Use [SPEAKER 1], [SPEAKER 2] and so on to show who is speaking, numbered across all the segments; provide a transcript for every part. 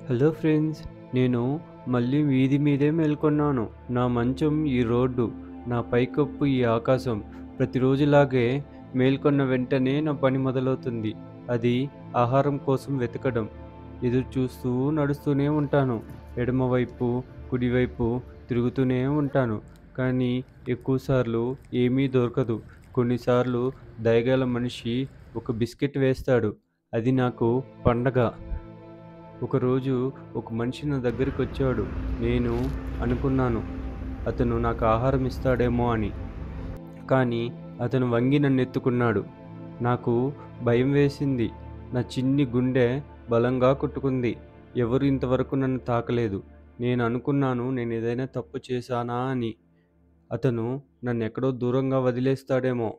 [SPEAKER 1] Hello friends, నేను మళ్ళీ వీధి మీదే మేల్కొన్నాను. నా మంచం ఈ రోడ్డు, నా పైకప్పు ఈ ఆకాశం. ప్రతిరోజులాగే మేల్కొన్న వెంటనే నా పని మొదలవుతుంది. అది ఆహారం కోసం వెతకడం. ఎదురు చూస్తూ నడుస్తూనే ఉంటాను. ఎడమవైపు, కుడివైపు తిరుగుతూనే ఉంటాను. కానీ ఎక్కువసార్లు ఏమీ దొరకదు. కొన్నిసార్లు దయగల మనిషి ఒక బిస్కెట్ వేస్తాడు. అది నాకు పండగ. ఒకరోజు ఒక మనిషి నా దగ్గరికొచ్చాడు. నేను అనుకున్నాను, అతను నాకు ఆహారం ఇస్తాడేమో అని. కానీ అతను వంగి నన్నెత్తుకున్నాడు. నాకు భయం వేసింది. నా చిన్ని గుండె బలంగా కొట్టుకుంది. ఎవరు ఇంతవరకు నన్ను తాకలేదు. నేను అనుకున్నాను, నేనేదైనా తప్పు చేశానా అని. అతను నన్నెక్కడో దూరంగా వదిలేస్తాడేమో.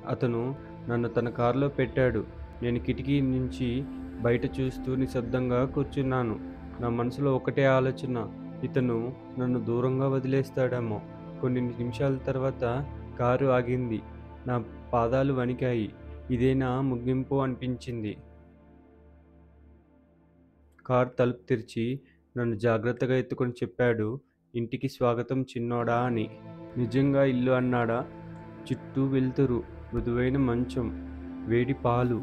[SPEAKER 1] అతను నన్ను తన కారులో పెట్టాడు. నేను కిటికీ నుంచి బయట చూస్తూ నిశ్శబ్దంగా కూర్చున్నాను. నా మనసులో ఒకటే ఆలోచన, ఇతను నన్ను దూరంగా వదిలేస్తాడేమో. కొన్ని నిమిషాల తర్వాత కారు ఆగింది. నా పాదాలు వణికాయి. ఇదేనా ముగింపు అనిపించింది. కారు తలుపు తెరిచి నన్ను జాగ్రత్తగా ఎత్తుకొని చెప్పాడు, ఇంటికి స్వాగతం చిన్నోడా అని. నిజంగా ఇల్లు అన్నాడా? చుట్టూ వెలుతురు, మృదువైన మంచం, వేడి పాలు.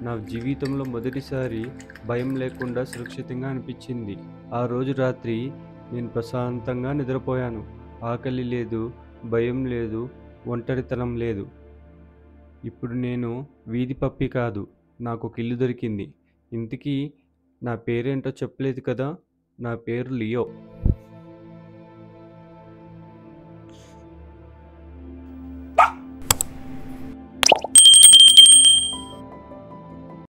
[SPEAKER 1] నా జీవితంలో మొదటిసారి భయం లేకుండా సురక్షితంగా అనిపించింది. ఆ రోజు రాత్రి నేను ప్రశాంతంగా నిద్రపోయాను. ఆకలి లేదు, భయం లేదు, ఒంటరితనం లేదు. ఇప్పుడు నేను వీధి పప్పి కాదు. నాకొక ఇల్లు దొరికింది. ఇంతకీ నా పేరేంటో చెప్పలేదు కదా! నా పేరు లియో.